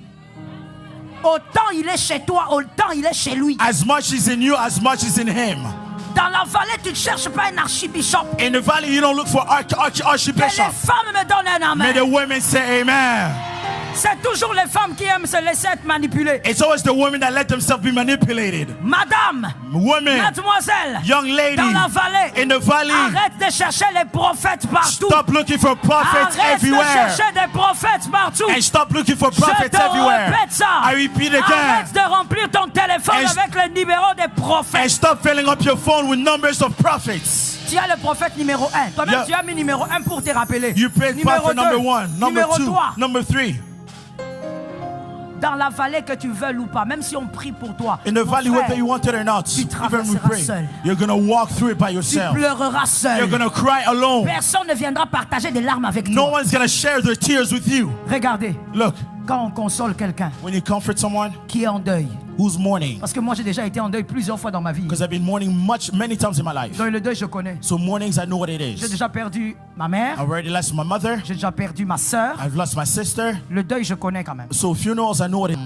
Autant il est chez toi, autant il est chez lui. As much is in you, as much is in him. Dans la vallée, tu ne cherches pas un archibishop. In the valley, you don't look for Que les archbishop. femmes me donnent un May amen. the women say amen. C'est toujours les femmes qui aiment se laisser être manipulées. It's always the women that let themselves be manipulated. Madame, Women, mademoiselle, young lady, dans la vallée, in the valley, arrête de chercher les prophètes partout. stop looking for prophets Arrête de everywhere. chercher des prophètes partout. And stop looking for Je prophets te everywhere. répète ça. I repeat again. Arrête de remplir ton téléphone And- avec le numéro des And prophètes. stop filling up your phone with numbers of prophets. Tu as le prophète numéro 1. Toi-même, Yeah. tu as mis numéro 1 pour te rappeler. You pray Numéro prophet 2, number 1, number numéro 2, 3. number 3. Dans la vallée que tu veuilles ou pas, même si on prie pour toi, In the mon valley, frère, whether you want it or not, tu even we traverseras pray, seul. you're going to walk through it by tu yourself. pleureras seul. You're going to cry alone. Personne ne viendra partager des larmes avec No toi. one's going to share their tears with you. Regardez, Look, quand on console quelqu'un when you comfort someone qui est en deuil, who's mourning, parce que moi j'ai déjà été en deuil plusieurs fois dans ma vie. because I've been mourning many times in my life. Donc le deuil, je connais. So mornings, I know what it J'ai is. déjà perdu ma mère, I've already lost my mother. j'ai déjà perdu ma soeur. I've lost my sister. Le deuil, je connais quand même. So funerals, I know what it is.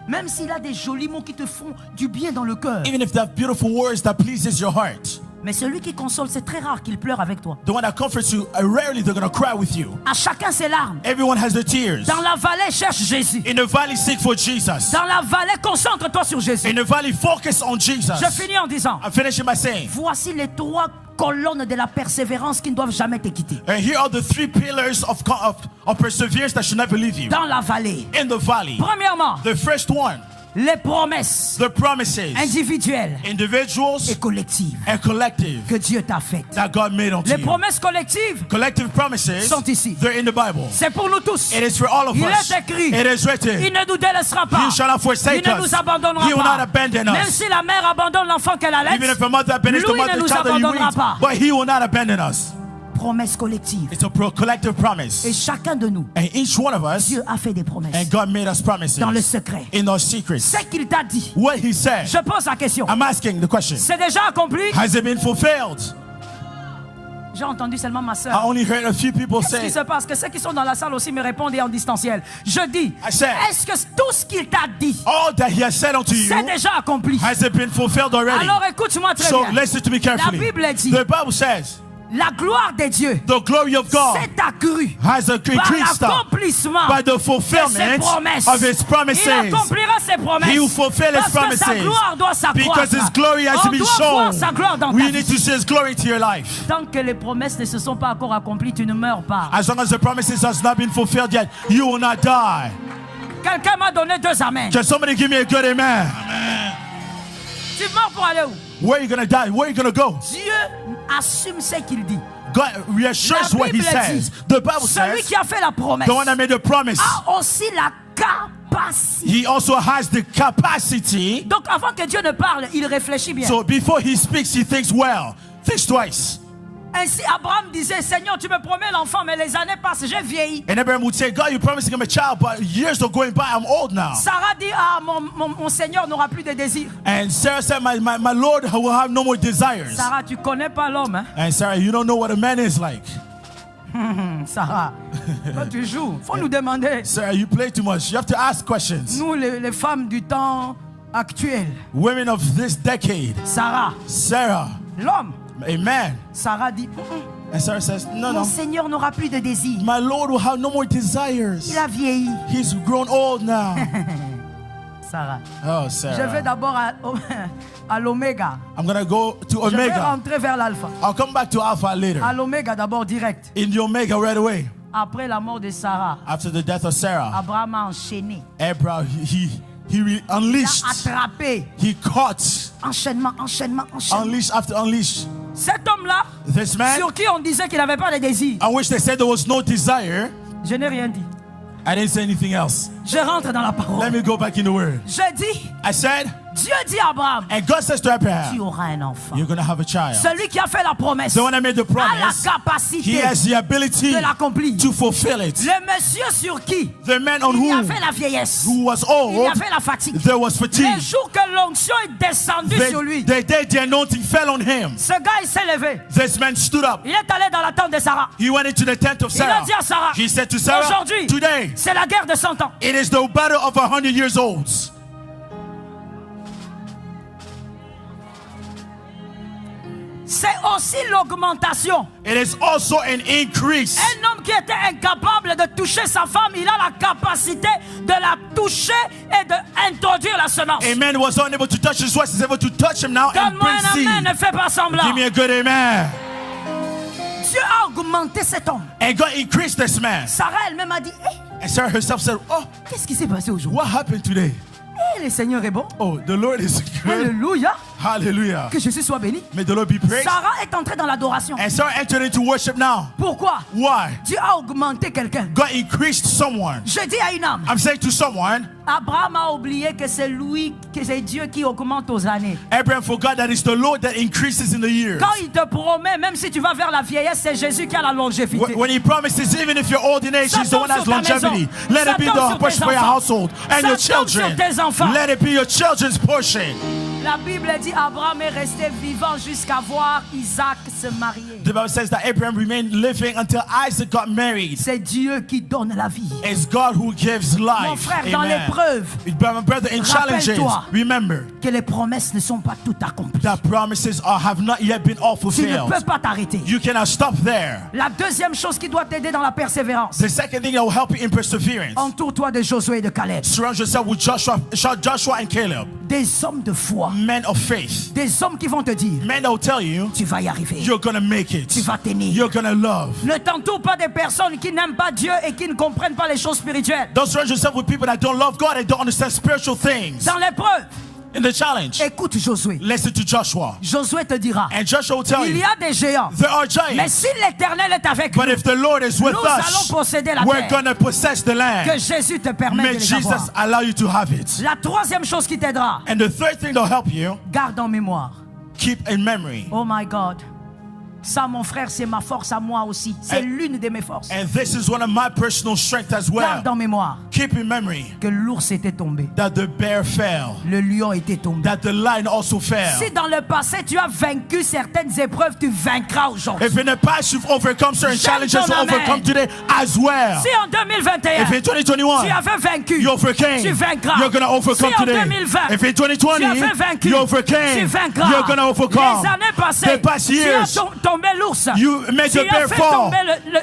Même s'il a des jolis mots qui te font du bien dans le cœur. Even if they have beautiful words that pleases your heart. Mais celui qui console, c'est très rare qu'il pleure avec toi. The one that comforts you, rarely they're going to cry with you. À chacun ses larmes. Everyone has their tears. Dans la vallée, cherche Jésus. In the valley, seek for Jesus. Dans la vallée, concentre-toi sur Jésus. In the valley, focus on Jesus. Je finis en disant, I'm finishing by saying, voici les 3 colonnes de la persévérance qui ne doivent jamais te quitter. and here are the 3 pillars of perseverance that should never leave you. Dans la vallée. In the valley, Premièrement, the first one, les promesses the promises, individuelles individuals et collectives and collective que Dieu t'a faites. that God made unto Les you. promesses collectives Collective promises, sont ici. they're in the Bible. C'est pour nous tous. It is for all of Il us. est écrit. It is written. Il ne nous délaissera pas. He shall not forsake Il ne us. nous abandonnera He will pas. not abandon Même us. si la mère abandonne l'enfant qu'elle allait, Even if a mother abandons the lui ne mother nous child that he abandonnera weans, pas. but he will not abandon us. Promesse collective. It's a collective promise. Et chacun de nous, And each one of us, Dieu a fait des promesses. and God made us promises Dans le secret. in those secrets. Ce qu'il t'a dit, What he said, je pose la question. I'm asking the question, C'est déjà accompli? has it been fulfilled? J'ai entendu seulement ma I soeur. only heard a few people Qu'est-ce qui say, se passe? Que ceux qui sont dans la salle aussi me répondent et en distanciel. Je dis, I said, est-ce que tout ce qu'il t'a dit, all that he has said unto you, c'est déjà accompli? has it been fulfilled already? Alors écoute-moi très So bien. listen to me carefully. La Bible dit, The Bible says, la gloire de Dieu the glory of God s'est accrue has par increased l'accomplissement by the de ses fulfillment promesses. of his promises. Il accomplira ses promesses. He will fulfill his Parce que sa promises. gloire doit s'accroître. Because his glory has On to be doit shown. voir sa gloire dans ta We vie. need to see his glory to your life. Tant que les promesses ne se sont pas encore accomplies, tu ne meurs pas. As long as the promises has not been fulfilled yet, you will not die. Quelqu'un m'a donné 2 amens. Can somebody give me a good amen? Tu meurs pour aller où? Where are you going to die? Where are you going to go? Dieu assume ce qu'il dit. God reassures La what he Bible says. dit, The Bible celui says, qui a fait la promesse the one that made the promise, a aussi la capacité. he also has the capacity. Donc avant que Dieu ne parle, il réfléchit bien. So before he speaks, he thinks well. Thinks twice. Ainsi Abraham disait, Seigneur, tu me promets l'enfant, mais les années passent, j'ai vieilli. And Abraham would say, God, you're promising him a child, but years are going by, I'm old now. Sarah dit, ah, mon Seigneur n'aura plus de désir. And Sarah said, my Lord will have no more desires. Sarah, tu connais pas l'homme, hein? And Sarah, you don't know what a man is like. Sarah, toi tu joues, faut nous demander. Sarah, you play too much. You have to ask questions. Nous, les femmes du temps actuel. Women of this decade. Sarah, l'homme. Amen. Sarah dit, And Sarah says, no, mon no. Seigneur n'aura plus de désir. My Lord will have no more desires. Il a vieilli. He's grown old now. Sarah. Oh, Je vais Sarah. d'abord à l'oméga. I'm going to go to Je vais Omega. rentrer vers l'alpha. I'll come back to Alpha later. À l'oméga d'abord direct. In the Omega right away. Après la mort de Sarah, After the death of Sarah, Abraham a enchaîné. Abraham, he Il unleashed. a attrapé. He caught. Enchaînement. Unleashed after unleashed. Cet homme-là, This man, sur qui on disait qu'il n'avait pas de désir, I wish they said there was no desire. je n'ai rien dit. I didn't say anything else. Je rentre dans la parole. Let me go back in the word. Je dis, I said, Dieu dit à Abraham, and God says to tu Abraham, auras un enfant. you're going to have a child. Celui qui a fait la promesse The one that made the a la promise, he capacité has the ability de l'accomplir. to fulfill it. Le monsieur sur qui The man on il y a whom fait la vieillesse, who was il y a old, fait la fatigue. there was fatigue. Les jours que l'onction est descendue sur lui, The day the anointing fell on him, ce gars il s'est levé. this man stood up. Il est allé dans la tente de Sarah. He went into the tent of Il a Sarah. dit à Sarah, He said to Sarah, aujourd'hui, today, c'est la guerre de 100 ans. it is the battle of 100 years old. C'est aussi l'augmentation. It is also an increase. Un homme qui était incapable de toucher sa femme, il a la capacité de la toucher et d'introduire la semence. A man was unable to touch his wife, is able to touch him now and Donne-moi bring un amen, seed. ne fais pas semblant. Give me a good amen. Dieu a augmenté cet homme. And God increased this man. Sarah elle-même a dit, And Sarah herself said, oh, qu'est-ce qui s'est passé aujourd'hui? what happened today? Le Seigneur est bon. Oh, the Lord is good. Alléluia. Hallelujah. Que Jésus soit béni. May the Lord be praised. Sarah est entrée dans l'adoration. And Sarah entered into worship now. Pourquoi? Why? Dieu a augmenté quelqu'un. God increased someone. Je dis à une âme, I'm saying to someone, Abraham a oublié que c'est lui, que c'est Dieu qui augmente aux années. Abraham forgot that it's the Lord that increases in the years. Quand il te promet, même si tu vas vers la vieillesse, c'est Jésus qui a la longévité. When he promises, even if you're old in age, he's the one that has Ça tombe sur ta longevity. maison. Let Ça it be tombe the sur portion tes for your enfants. household and Ça your tombe sur children. tes enfants. Let it be your children's portion. La Bible dit Abraham est resté vivant jusqu'à voir Isaac se marier. The Bible says that Abraham remained living until Isaac got married. C'est Dieu qui donne la vie. It's God who gives life. Mon frère, dans Amen. l'épreuve, My brother, in challenges, rappelle-toi remember que les promesses ne sont pas toutes accomplies. that promises have not yet been all Tu ne fulfilled. peux pas t'arrêter. You cannot stop there. La deuxième chose qui doit t'aider dans la persévérance, The second thing that will help you in perseverance, entoure-toi de Josué et de Caleb. surround yourself with Joshua and Caleb, Des hommes de foi. men of faith, Des hommes qui vont te dire, men that will tell you tu vas y arriver. you're gonna make Tu it, vas tenir. you're gonna love. Ne t'entoure pas des personnes qui n'aiment pas Dieu et qui ne comprennent pas les choses spirituelles. Don't surround yourself with people that don't love God and don't understand spiritual things. Dans l'épreuve, In the challenge, écoute Josué. listen to Joshua. Josué te dira, And Joshua will tell il y you, a des géants. there are Mais giants, si l'Éternel est avec nous, but if the Lord is with nous allons us, posséder la we're terre. gonna possess the Que land. Jésus te permette May de les avoir. Jesus allow you to have it. La troisième chose qui t'aidera, And the third thing that'll help you, garde en mémoire. keep in memory. Oh my God. Ça, mon frère, c'est ma force à moi aussi. C'est And- l'une de mes forces. And this is one of my personal strengths as well. Garde en mémoire Keep in memory que l'ours était tombé. that the bear fell, Le lion était tombé. that the lion also fell. Si dans le passé tu as vaincu certaines épreuves, tu vaincras aujourd'hui. If in the past you've overcome certain J'aime challenges, ton you'll amen. overcome today as well. Si en 2021 If in 2021 tu avais vaincu, you overcame, tu vaincras. you're going to overcome Si en today. 2020 If in tu 2020 avais vaincu, you tu overcame, vaincras. you're going to overcome. Les années passées, The past tu as years, tombé tomber l'ours. You made Tu the as bear fait fall. tomber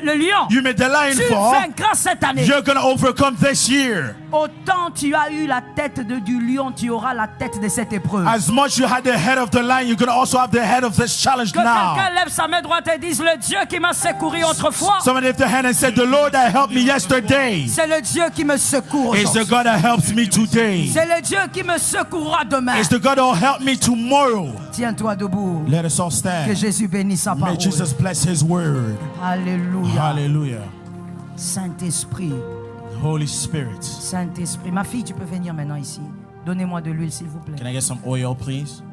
le lion. You made the lion Tu fall. vaincras cette année. You're going to overcome this year. Autant tu as eu la tête du lion, tu auras la tête de cette épreuve. As much you had the head of the lion, you're going to also have the head of this challenge Que quelqu'un now. lève sa main droite et dise, le Dieu qui m'a secouru autrefois, Someone lift their hand and said, the Lord that helped me yesterday c'est le Dieu qui me secourt is the aujourd'hui. God that helps me today. C'est le Dieu qui me secourra demain. It's the God that will help me tomorrow. Tiens-toi debout. Let us all Que stand. Jésus bénisse sa May parole. Jesus bless his word. Alléluia. Hallelujah. Saint-Esprit. Holy Spirit. Saint-Esprit. Ma fille, tu peux venir maintenant ici. Donnez-moi de l'huile, s'il vous plaît. Can I get some oil, please?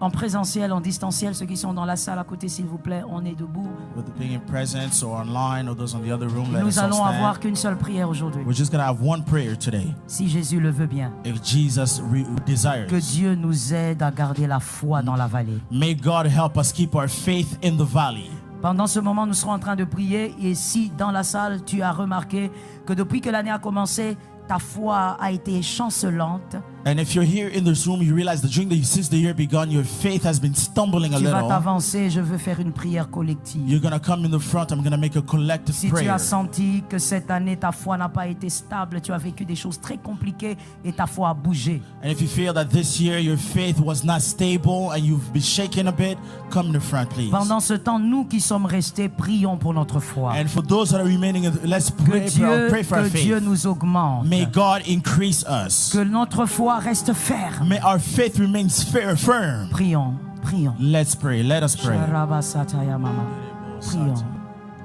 En présentiel, en distanciel, ceux qui sont dans la salle à côté, s'il vous plaît, on est debout. Whether being in presence or online or those on the other room, let us Nous all allons avoir stand. qu'une seule prière aujourd'hui. We're just going to have one prayer today. Si Jésus le veut bien. If Jesus desires. Que Dieu nous aide à garder la foi dans la vallée. May God help us keep our faith in the valley. Pendant ce moment, nous serons en train de prier. Et si dans la salle, tu as remarqué que depuis que l'année a commencé, ta foi a été chancelante, And if you're here in this room, you realize that since the year begun, your faith has been stumbling a tu vas little. t'avancer. Je veux faire une prière collective. You're going to come in the front. I'm going to make a collective Si tu prayer. as senti que cette année, ta foi n'a pas été stable, tu as vécu des choses très compliquées et ta foi a bougé. And if you feel that this year your faith was not stable and you've been shaken a bit, come in the front, please. Pendant ce temps, nous qui sommes restés, prions pour notre foi. And for those that are remaining, let's Que pray for our Dieu faith. nous augmente. May God increase us. Que notre foi reste ferme. May our faith remain firm. Prions, prions. Let's pray. Let us pray. Sharabasataya mama. Prions.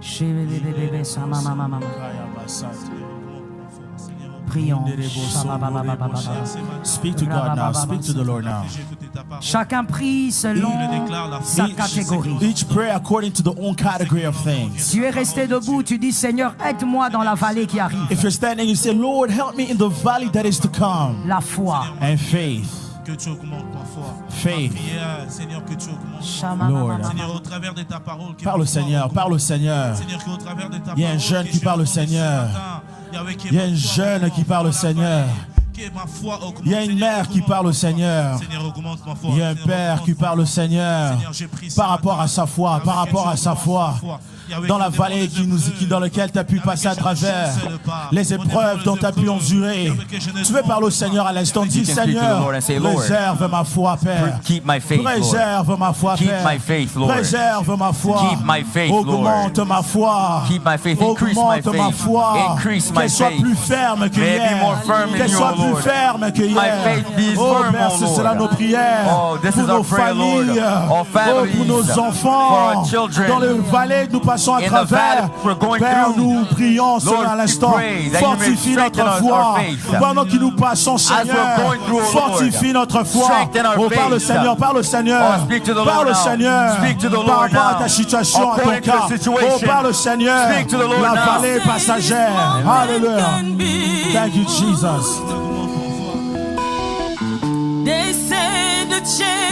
Shebebebebe sama mama. Prions. Shababababababa. Speak to God now. Speak to the Lord now. Chacun prie selon sa catégorie. Each pray according to the own category of things. Tu es resté debout, tu dis Seigneur, aide-moi dans la vallée qui arrive. If you're standing, you say, Lord, help me in the valley that is to come. La foi. And faith. Que tu augmentes ma foi. Faith. Ma prière, Seigneur, que tu augmentes. Lord. Seigneur, au travers de ta parole. Parle au Seigneur, parle au Seigneur. Seigneur, qu'au travers de ta Il y a un jeune qui parle au Seigneur. Il y a un jeune qui parle au Seigneur. Il y a une mère qui parle au Seigneur. Il y a un père qui parle au Seigneur par rapport à sa foi, par rapport à sa foi. Dans la vallée dans laquelle tu as pu passer à travers les épreuves dont tu as pu endurer. Tu veux parler au Seigneur à l'instant. Dis Seigneur, préserve ma foi, Père. Préserve ma foi, Père. Préserve ma foi. Augmente ma foi. Augmente ma foi. Qu'elle soit plus ferme que hier. Qu'elle soit plus ferme que hier. Oh, Père, c'est cela nos prières. Pour nos familles. Pour nos enfants. Dans les vallées, nous passons à travers. Père, nous prions cela à l'instant. Fortifie notre foi. Pendant que nous passons, Seigneur, fortifie notre foi. Oh, parle au Seigneur, parle au Seigneur. Parle au Seigneur. Par rapport à ta situation, à ton cas. Oh, parle au Seigneur. La vallée passagère. Hallelujah. Thank you, Jesus. They say the change